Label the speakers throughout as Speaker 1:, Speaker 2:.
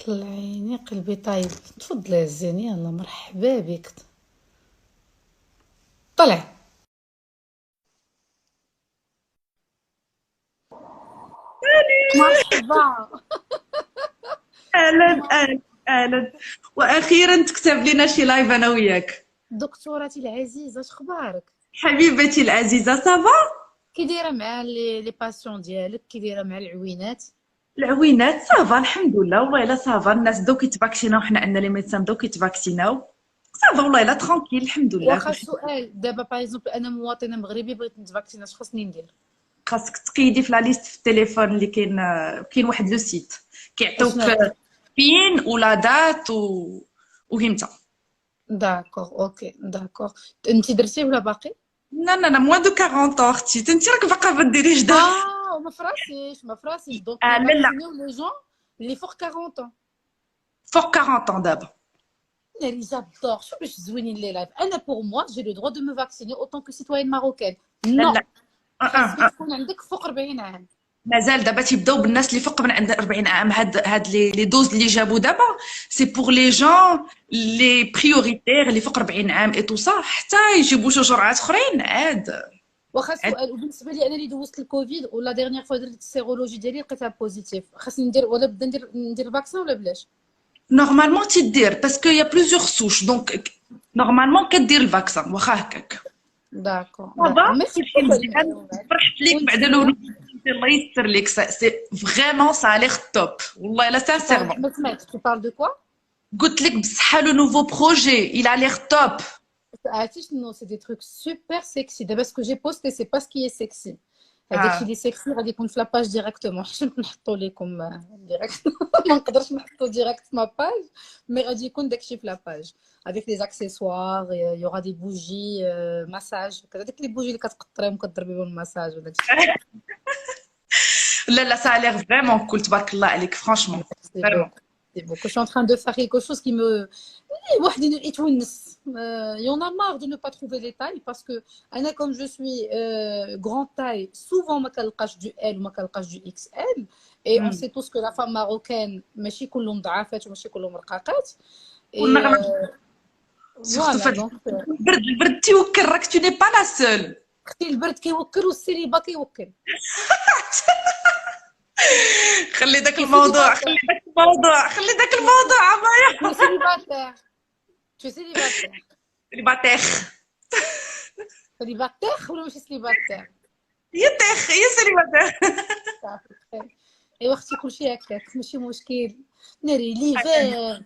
Speaker 1: طلع عيني قلبي طايب. تفضلي هزيني، يلا مرحبا بك. طلع. مرحبا.
Speaker 2: اهلا اهلا اهلا. واخيرا تكتب لنا شي لايف انا وياك.
Speaker 1: دكتورتي العزيزة، شخبارك؟
Speaker 2: حبيبتي العزيزه صافا.
Speaker 1: كي دايرة مع لي باسيون ديالك؟ كي دايرة مع العوينات؟
Speaker 2: العوينات صافا الحمد لله، والله الا صافا. الناس دوك يتفاكسيناو، حنا عندنا لي ميدسان دوك يتفاكسيناو. صافا والله الا ترونكيل الحمد لله
Speaker 1: واخا
Speaker 2: كلشي.
Speaker 1: سؤال، دابا باغ اكزومبل انا مواطنة مغربي بغيت نتفاكسينا، اش خاصني ندير؟
Speaker 2: خاصك تقيدي في لا ليست في التليفون اللي كاين واحد لو سيت كيعطيوك
Speaker 1: اشنو هاد؟
Speaker 2: بين ولا دات وهمتا.
Speaker 1: داكوغ اوكي داكوغ. انتي درتيه ولا باقي؟
Speaker 2: لا لا لا، موان دو 40 اختي، انت راك باقا ما ديريش دابا.
Speaker 1: ما فراسيش دونك
Speaker 2: لا لا،
Speaker 1: كيفاكسينيو لي جون اللي فوق 40 ans.
Speaker 2: فوق 40 دابا.
Speaker 1: Neri, j'adore. Je suis زوينين لي لايف. انا pour moi j'ai le droit de me vacciner autant que citoyenne marocaine.
Speaker 2: لا
Speaker 1: Non.
Speaker 2: لا.
Speaker 1: خاصك تكون عندك فوق 40 عام.
Speaker 2: مازال دابا تيبداو بالناس اللي فوق من عند 40 عام. هاد لي دوز اللي جابوا دابا سي بور لي جون لي بريوريتير اللي فوق 40 عام اي تو صح، حتى يجيبوا شي جرعات اخرين عاد.
Speaker 1: واخا
Speaker 2: عاد
Speaker 1: سؤال، وبالنسبه لي انا اللي دوزت الكوفيد ولا ديرنيير فوا درت السيرولوجي ديالي لقيتها بوزيتيف، خاصني ندير ولا بدا ندير الفاكسان ولا بلاش؟
Speaker 2: نورمالمون تيدير باسكو يا بليزيور سوش، دونك نورمالمون كدير الفاكسان واخا هكاك.
Speaker 1: داكور
Speaker 2: صافا
Speaker 1: داكور، ميرسي
Speaker 2: كلشي
Speaker 1: بوكو
Speaker 2: مزيان.
Speaker 1: المعلومات.
Speaker 2: فرحت ليك
Speaker 1: وانت
Speaker 2: بعدا
Speaker 1: يا؟
Speaker 2: الله يستر ليك. سي فريمون سا ليغ توب والله الا سانسيرمون.
Speaker 1: ما سمعت tu parles de quoi؟
Speaker 2: قلت لك بصحه لو نوفو بروجي il a l'air top.
Speaker 1: عرفتي شنو؟ سي دي تروك سوبر سيكسي. دابا سكو جي بوستي سي با سكي سيكسي. هذاك الشيء
Speaker 2: اه
Speaker 1: اللي سيكسي غادي يكون في لاباج ديريكتومون. حشمت نحطو لكم ديريكت. ما نقدرش نحطو ديريكت في ما باج، مي غادي يكون داكشي في لاباج افيك لي زاكسيسوار. يوغا دي بوجي مساج كذا، داك لي بوجي اللي كتقطريهم وكضربي بهم المساج وداكشي.
Speaker 2: لا لا، ça a l'air vraiment cool. تبارك الله عليك فرانشمون.
Speaker 1: سي
Speaker 2: فريمون.
Speaker 1: بوكو سي بوكو. Je suis en train de faire quelque chose qui me واحد يتونس. y en a marre de ne pas trouver les tailles parce que انا comme je suis grande taille souvent ما كنلقاش du L وما كنلقاش du XL. et on sait tous que la femme marocaine ماشي كلهم ضعافات وماشي كلهم رقاقات. et
Speaker 2: والنغمة سورتو
Speaker 1: voilà
Speaker 2: فهاد
Speaker 1: donc
Speaker 2: البرد تيوكل، راك تو ني با لا سول.
Speaker 1: اختي البرد كيوكل والسيليبا كيوكل.
Speaker 2: خلي داك
Speaker 1: tu es
Speaker 2: الموضوع، خلي
Speaker 1: célibataire.
Speaker 2: داك الموضوع، خلي داك الموضوع
Speaker 1: tu es
Speaker 2: عمايا.
Speaker 1: célibataire. tu es célibataire.
Speaker 2: اللي باطيخ.
Speaker 1: célibataire ولا ماشي célibataire؟
Speaker 2: هي طيخ، هي سيليباتير.
Speaker 1: صافي بخير. ايوا اختي كلشي هكاك ماشي مشكل. ناري ليفان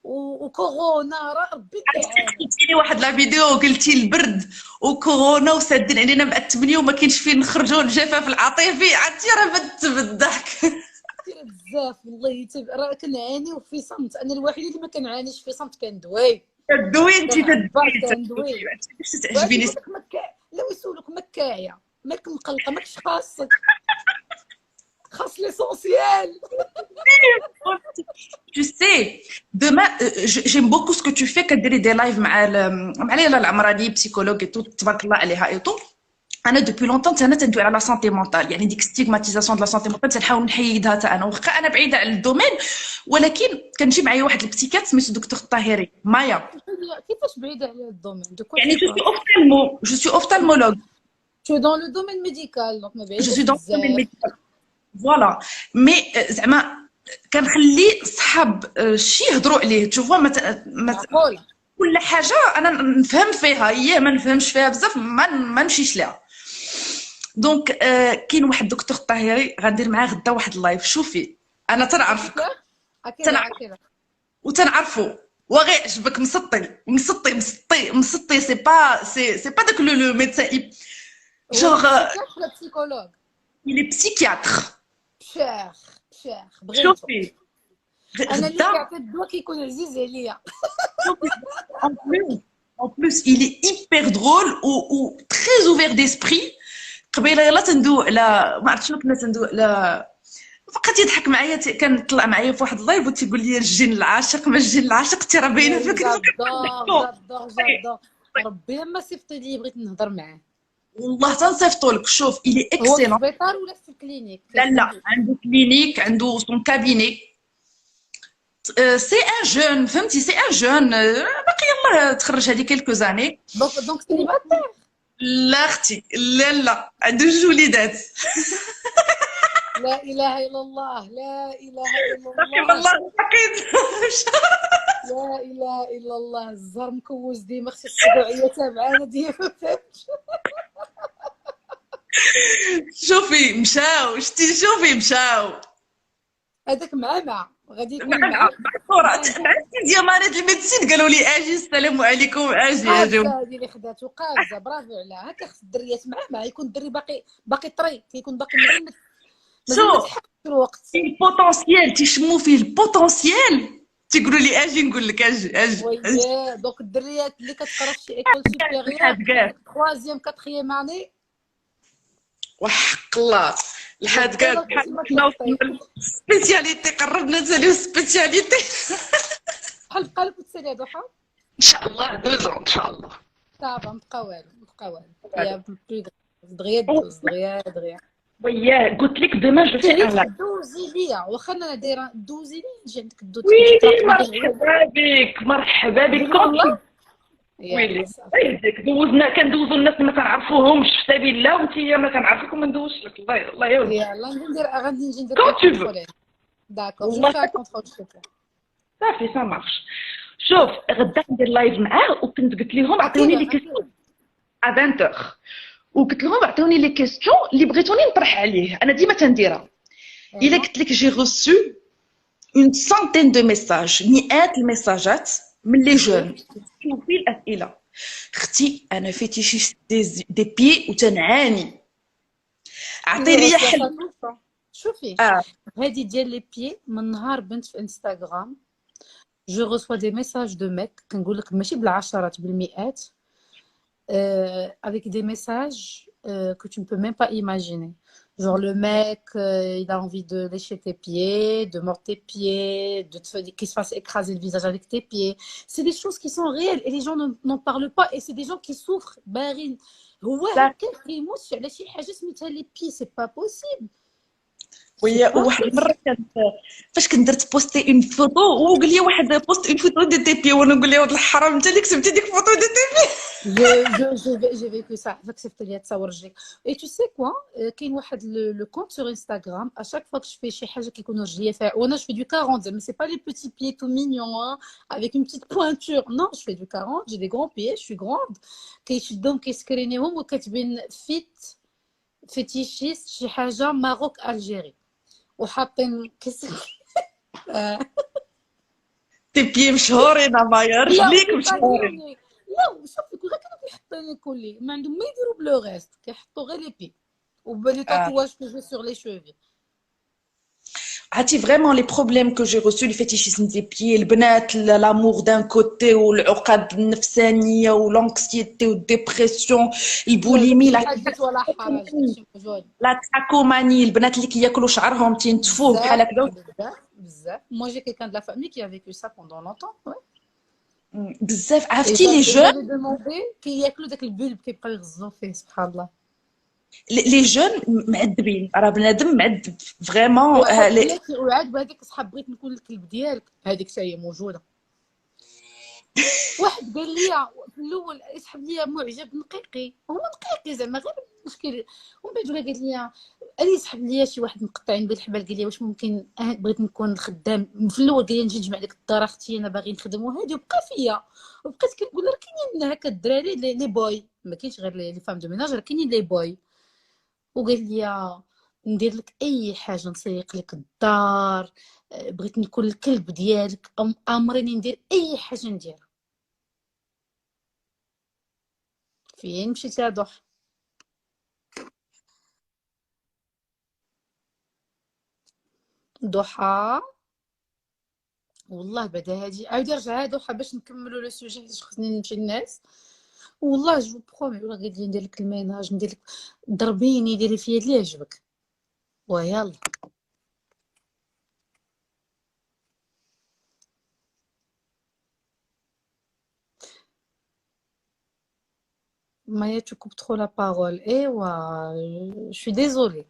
Speaker 1: وكورونا راه ربي كيعاون.
Speaker 2: قلتي لي واحد لا فيديو قلتي البرد وكورونا وسادين علينا مع التبنيه وما كاينش فين نخرجوا الجفاف العاطفي، عرفتي راه بدت بالضحك.
Speaker 1: كثير بزاف والله راه كنعانيو في صمت. انا الوحيده اللي ما كنعانيش في صمت كندوي.
Speaker 2: تدوي انت،
Speaker 1: كنعبر
Speaker 2: تدوي
Speaker 1: كندوي.
Speaker 2: باش
Speaker 1: واش
Speaker 2: تعجبيني.
Speaker 1: يقول لك لا يسولك مكايه ماك مقلقه ماكش خاصك، خاص ليسونسيال.
Speaker 2: Tu sais, demain, j'aime beaucoup ce que tu fais كديري دي لايف مع ليلى العمراني بسيكولوج اي تو، تبارك الله عليها اي تو. انا دوبي لونتون انا تندوي على لا سونتي مونتال، يعني ديك ستيغماتيزاسيون دو لا سونتي مونتال تنحاول نحيدها حتى انا، واخا انا بعيده على الدومين، ولكن كنجي معايا واحد البسيكات سميتو دكتور الطاهري مايا.
Speaker 1: كيفاش بعيده على الدومين دو كوا
Speaker 2: يعني
Speaker 1: tu
Speaker 2: جو سو
Speaker 1: parles؟
Speaker 2: اوفثالمو، جو سو اوفثالمولوج.
Speaker 1: tu es dans le domaine médical donc ما
Speaker 2: جو
Speaker 1: بعيداش
Speaker 2: سو دون دومين
Speaker 1: بزاف.
Speaker 2: ميديكال فوالا. مي زعما كنخلي صحاب الشي يهضروا عليه، تشوفوا
Speaker 1: معقوله.
Speaker 2: كل حاجه انا نفهم فيها، هي ما نفهمش فيها بزاف ما نمشيش ليها. دونك كاين واحد دكتور الطاهري غندير معاه غدا واحد اللايف. شوفي انا تنعرفك،
Speaker 1: اكيد
Speaker 2: تنعرف
Speaker 1: اكيد.
Speaker 2: وتنعرفو وغيعجبك. مسطي مسطي مسطي مسطي. سي با داك لو ميدسان
Speaker 1: هو
Speaker 2: جوغ.
Speaker 1: بسيكياتر ولا بسيكولوج؟
Speaker 2: il est psychiatre.
Speaker 1: شيخ بغيتو.
Speaker 2: شوفي
Speaker 1: انا اللي
Speaker 2: غدا
Speaker 1: كيعطي الدواء كيكون عزيز عليا.
Speaker 2: en plus il est hyper drôle ou très ouvert d'esprit. قبيله يلا تندوي على ما عرفت شنو كنا تندوي على، فقط يضحك معايا. كان طلع معايا في واحد اللايف وتيقول لي الجن العاشق، ما الجن العاشق تي راه باينه فيك.
Speaker 1: جادور. ربي لما صيفطي لي بغيت نهضر معاه.
Speaker 2: والله تنصيفطو لك. شوف il est
Speaker 1: هو في
Speaker 2: excellent.
Speaker 1: السبيطار ولا في الكلينيك؟
Speaker 2: لا لا، عنده كلينيك، عنده سون كابيني. سي ان جون فهمتي، سي ان جون باقي يلاه تخرج هذه كيلكو زاني.
Speaker 1: دونك سيليباتير.
Speaker 2: لا اختي، لا لا، عنده جوج وليدات.
Speaker 1: لا اله الا الله، لا اله الا
Speaker 2: باقي
Speaker 1: الله،
Speaker 2: والله لقيت.
Speaker 1: لا اله الا الله. الزهر مكوز ديما، خصك السبوعيه تابعانا ديما، ما فهمتش.
Speaker 2: شوفي مشاو، شتي شوفي مشاو.
Speaker 1: هذاك معمع غادي يكون
Speaker 2: مع الصورة
Speaker 1: معمع.
Speaker 2: عرفتي ديال مريض الميديسين قالوا لي اجي السلام عليكم اجي اجي.
Speaker 1: قافزه هذه اللي خداتو، قافزه، برافو عليها. هكا خص الدريات معمع، يكون الدري باقي طري، كيكون باقي مازال ما
Speaker 2: شوف
Speaker 1: تحقش الوقت.
Speaker 2: البوتنسيال تيشمو فيه البوتنسيال تيقولوا لي اجي، نقول لك اجي اجي اجي.
Speaker 1: وياه دونك الدريات اللي كتقرا في شي ايكول
Speaker 2: لحد
Speaker 1: سوبيريور
Speaker 2: كاع
Speaker 1: troisième quatrième année،
Speaker 2: وحق الله لحد كاع
Speaker 1: يلاه كنتي ما تلقطي.
Speaker 2: سبيسياليتي قربنا نساليو سبيسياليتي.
Speaker 1: بحال بقى لك وتسالي ضحى.
Speaker 2: ان شاء الله دوزون ان شاء الله.
Speaker 1: صافا مبقى والو، مبقى والو. يا بلو دغيا دوز، دغيا دغيا.
Speaker 2: وياه قلت لك دوما جو في ان
Speaker 1: تعيط
Speaker 2: لايف.
Speaker 1: دوزي ليا، واخا انا دايره دوزي ليا نجي عندك الدوز
Speaker 2: ويلي مرحبا بك مرحبا بك كنتي. ويلي
Speaker 1: يلا صافي.
Speaker 2: يهديك دوزنا كندوزو الناس اللي ما كنعرفوهمش في سبيل الله، وانت ما كنعرفوك وما ندوزش لك. الله الله يودي.
Speaker 1: يلا غادي نجي ندير
Speaker 2: كون تو فو.
Speaker 1: كونترول. داكور جو
Speaker 2: والله
Speaker 1: فيها كونترول شوفو.
Speaker 2: صافي سا مارش. شوف غدا ندير لايف معاه، وكنت قلت لهم عطوني لي كيسيون ا 20h، وقلت لهم عطوني لي كيسيون اللي بغيتوني نطرح عليه. انا ديما تنديرها. الا قلت لك جي ريسو اون سانتين دو ميساج، مئات الميساجات من لي جون شوفي الاسئله. اختي انا فيتيشيست دي بي وتنعاني، عطي لي حل.
Speaker 1: شوفي
Speaker 2: اه
Speaker 1: هذه ديال لي بيي، من نهار بنت في انستغرام جو reçois des messages de mecs كنقول لك ماشي بالعشرات بالمئات، avec des messages que tu ne peux même pas imaginer. Genre le mec, il a envie de lécher tes pieds, de mordre tes pieds, qu'il se fasse écraser le visage avec tes pieds. C'est des choses qui sont réelles et les gens n'en parlent pas, et c'est des gens qui souffrent. باغين هو هكا كيموت على شي حاجه سميتها لي بي، سي با بوسيبل.
Speaker 2: ويا واحد المره كانت فاش كنت درت بوستي اون فوتو، وقال لي واحد بوست اون فوتو دي تي بي، وانا نقول له ولد الحرام انت اللي كتبتي ديك الفوتو دي تي بي.
Speaker 1: J'ai vécu ça. Accepte لي تصور. Et tu sais quoi, كاين واحد le compte sur Instagram, à chaque fois que je fais شي حاجه كيكونوا رجليا فيها، وانا je fais du 40 mais c'est pas les petits pieds tout mignons hein, avec une petite pointure. Non, je fais du 40, j'ai des grands pieds, je suis grande. كيشدهم كيسكرينيهم وكاتبين فيت fétichiste شي حاجه ماروك الجيري، وحاطين
Speaker 2: تي بي مشهورين مايا، رجليك مشهورين.
Speaker 1: لا شوفي غير كانوا كيحطوا لي كلي، ما عندهم ما يديروا بلو ريست، كيحطوا غير لي بي وبلي تاتواج كو جو سور لي شوفي.
Speaker 2: عرفتي فريمون لي بروبليم كو جي ريسو لي فيتيشيزم دي بي، البنات لامور دان كوتي والعقد النفسانيه والانكسيتي والديبرسيون، البوليمي،
Speaker 1: حدث ولا حرج داكشي موجود.
Speaker 2: لا تراكوماني، البنات اللي كياكلوا شعرهم تينتفوه بحال هكذا.
Speaker 1: بزاف. Moi j'ai quelqu'un de la famille qui a vécu ça pendant longtemps.
Speaker 2: بزاف. عرفتي لي جون
Speaker 1: كياكلوا داك البلب كيبقاو يغزوا فيه، سبحان الله.
Speaker 2: لي جون معذبين، راه بنادم معذب فريمون.
Speaker 1: وعاد بهذيك صحاب بغيت نكون الكلب ديالك، هذيك حتى هي موجوده. واحد قال لي في الاول يسحب لي معجب نقيقي، هو نقيقي زعما غير المشكل، ومن بعد ولا قال لي انا يسحب لي شي واحد مقطعين بالحبال، قال لي واش ممكن بغيت نكون خدام. في الاول قال لي نجي نجمع لك الدار اختي انا باغي نخدم وهادي، وبقى فيا وبقيت كنقول راه كاينين هكا الدراري لي بوي، ما كاينش غير لي فام دو ميناج، راه كاينين لي بوي. وقال لي ندير لك اي حاجه، نسيق لك الدار، بغيت نكون الكلب ديالك، امرني ندير اي حاجه نديرها. فين مشيتي يا ضحى؟ ضحى والله بعدا هادي عاودي رجعي ضحى باش نكملوا لو سوجي، حيت خصني نمشي للناس. والله جو برومي، ولا قالت لي ندير لك الميناج، ندير لك، ضربيني ديري فيا اللي يعجبك ويلا. Maya, tu coupes trop la parole. Eh ouais, je suis désolée.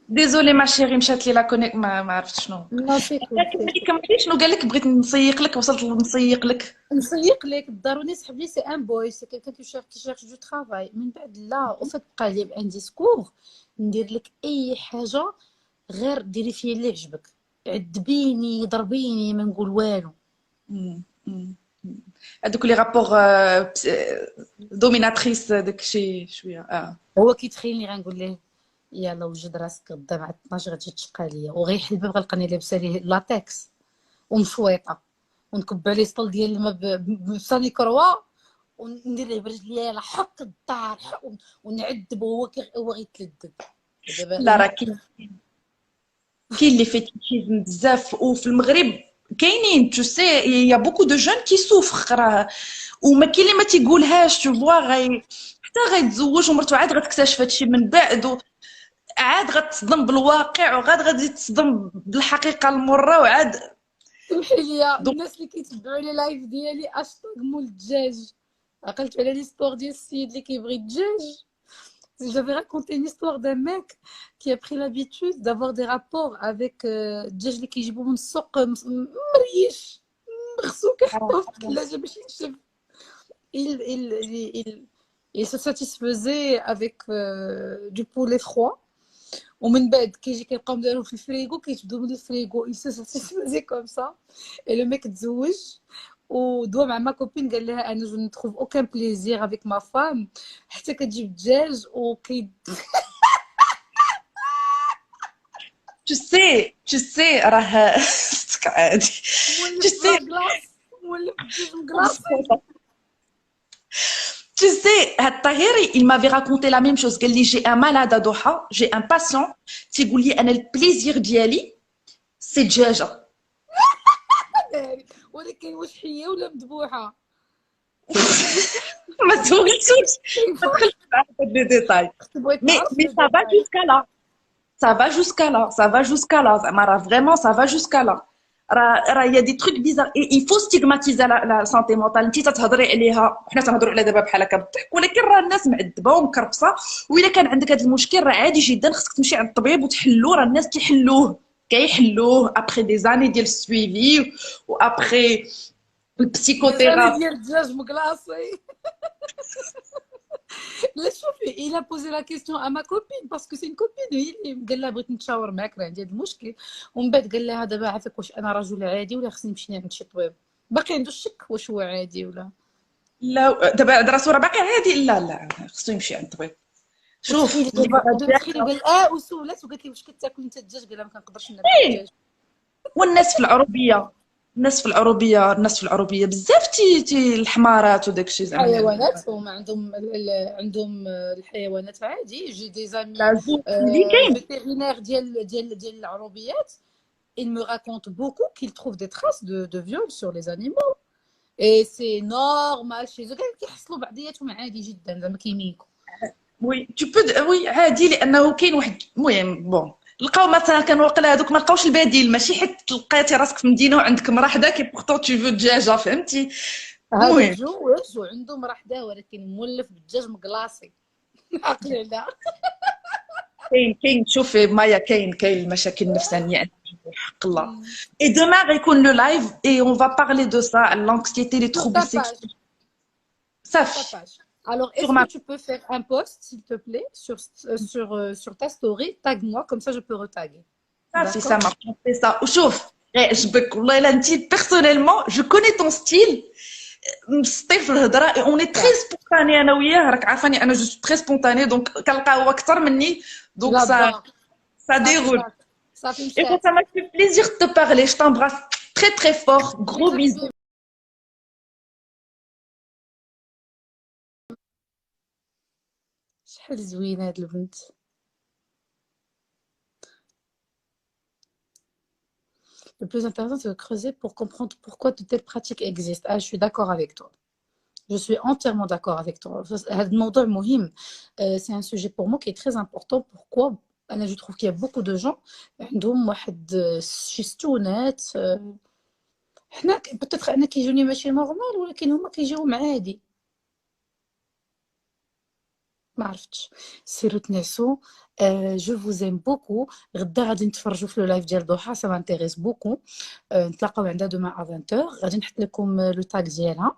Speaker 2: ديزولي ما شيري مشات لي لا كونيك ما عرفت شنو.
Speaker 1: Non, c'est cool, c'est cool.
Speaker 2: كملي شنو قال لك؟ بغيت نسيق لك، وصلت نسيق لك.
Speaker 1: نسيق لك ضروري نسحب لي سي ان بوي سي كيلكان كي شيرش دو ترافاي من بعد لا او فيت بقى لي ان ديسكور ندير لك اي حاجه غير ديري فيا اللي عجبك عذبيني ضربيني ما نقول والو.
Speaker 2: مم. مم. هذوك لي رابور دوميناتريس داكشي شويه
Speaker 1: هو كيتخيلني غنقول ليه يلا وجد راسك غدا مع 12 غتجي تشقى ليا وغيحل الباب غلقاني لابسه ليه لاتكس ومشويطه ونكب عليه سطل ديال الماء بساني كروا وندير ليه برجليا يلا حق الدار ونعذبو هو غيتلذذ دابا.
Speaker 2: لا راه كاين اللي فيتيشيزم بزاف، وفي المغرب كاينين تو سي يا بوكو دو جون كي سوفر راه، وما كاين اللي ما تيقولهاش تو فوا حتى غيتزوج ومرتو عاد غتكتشف هادشي من بعد، عاد غتصدم بالواقع وغاد غادي تصدم بالحقيقه المره وعاد.
Speaker 1: سمحي لي الناس اللي كيتبعوا لي لايف ديالي اشطاغ مول الدجاج عقلت على ليستوار ديال السيد اللي كيبغي الدجاج. J'avais raconté une histoire d'un mec qui a pris l'habitude d'avoir des rapports avec الدجاج اللي كيجيبوا من السوق مريش مغسول كيحطوه في الثلاجه باش ينشف. Il se satisfaisait avec du poulet froid ومن بعد كيجي كيبقاو دايرو في الفريغو كيتبدو من الفريغو. il se satisfaisait comme ça et le mec تزوج ودوا مع ما كوبين قال لها انا جو نتروف اوكان بليزير افيك ما فام حتى كتجيب الدجاج
Speaker 2: tu sais راه عادي tu sais
Speaker 1: مولف الدجاج مكلاصي.
Speaker 2: Tu sais, Tahiri, il m'avait raconté la même chose. قال لي j'ai un malade à Doha, j'ai un patient. تيقول لي انا البليزير ديالي سي دجاجه.
Speaker 1: ولكن واش حيه ولا مذبوحه؟
Speaker 2: ما سولتوش ما دخلتش معاك في لي ديتاي. مي ça va jusqu'à là. Ça va jusqu'à là, ça va jusqu'à là. زعما vraiment ça va jusqu'à là. راه يا دي تروك بيزار il faut stigmatiser la santé mentale. انت تهضري عليها وحنا تنهضروا على دابا بحال هكا بالضحك، ولكن راه الناس معذبه ومكربصه، والا كان عندك هذا المشكل راه عادي جدا خصك تمشي عند الطبيب وتحلو. راه الناس كيحلوه ابخي دي زاني ديال السويفي وابخي البسيكوثيرابي
Speaker 1: ديال الدجاج مكلاصي. لا شوفي il a posé la question à ma copine parce que c'est une copine هي اللي قال لها بغيت نتشاور معاك راه عندي هذا المشكل. ومن بعد قال لها دابا عافاك واش انا رجل عادي ولا خصني نمشي عند شي طبيب. باقي عنده الشك واش هو عادي ولا
Speaker 2: لا. دابا راسو راه باقي عادي. لا خصو يمشي عند الطبيب. شوف
Speaker 1: تخيلي قال وسولات وقالت لي واش كتاكل انت الدجاج؟ قال لها ما كنقدرش ناكل الدجاج.
Speaker 2: والناس في العروبيه الناس في العروبيه بزاف الحمارات وداك الشيء زعما
Speaker 1: حيوانات هما عندهم الحيوانات عادي. جي دي زامي
Speaker 2: اللي كاين
Speaker 1: فيتيرينير ديال العروبيات il me raconte beaucoup qu'il trouve des traces de viol sur les animaux et c'est normal chez eux. كيحصلوا بعضياتهم عادي جدا زعما كيميكو.
Speaker 2: وي تو بو وي عادي لانه كاين واحد المهم بون لقاو مثلا كانوا واقيلا هذوك ما لقاوش البديل، ماشي حيت لقيتي راسك في مدينه وعندك مرا حدا كي بورطون تو فو دجاجه فهمتي.
Speaker 1: المهم تزوج وعنده مرا حدا ولكن مولف بالدجاج مكلاصي. عقلي عليها.
Speaker 2: كاين شوفي مايا كاين المشاكل النفسانيه يعني حق الله. اي دوما غيكون لو لايف اي اون فا بارلي دو سا لانكسيتي لي تروبل سيكسويل. صافي.
Speaker 1: Alors, est-ce que tu peux faire un post, s'il te plaît, sur ta story, tag-moi, comme ça je peux retaguer.
Speaker 2: Ça marche, on fait ça. Chouf, personnellement, je connais ton style. ستيف الهضره on est très spontané انا وياه، راك عارفاني انا جو très spontané donc كنلقاو اكثر مني donc ça déroule. Écoute, ça m'a fait plaisir de te parler. Je t'embrasse très très fort. Gros bisous.
Speaker 1: شحال زوينه هاد البنت. Le plus intéressant, c'est de creuser pour comprendre pourquoi de telles pratiques existent. Ah, je suis d'accord avec toi. Je suis entièrement d'accord avec toi. C'est un sujet pour moi qui est très important. Pourquoi? Je trouve qu'il y a beaucoup de gens عندهم واحد شيستونات حنا peut-être انا كيجوني ماشي نورمال ولكن هما كيجيوهم عادي. ما عرفتش سيروا تنسوا. جو vous aime beaucoup. غدا غادي نتفرجوا في لو لايف ديال ضحى، ça m'intéresse beaucoup. نتلاقاو عندها دوما à 20h. غادي نحط لكم لو تاغ ديالها.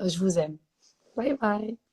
Speaker 1: Je vous aime. Bye bye.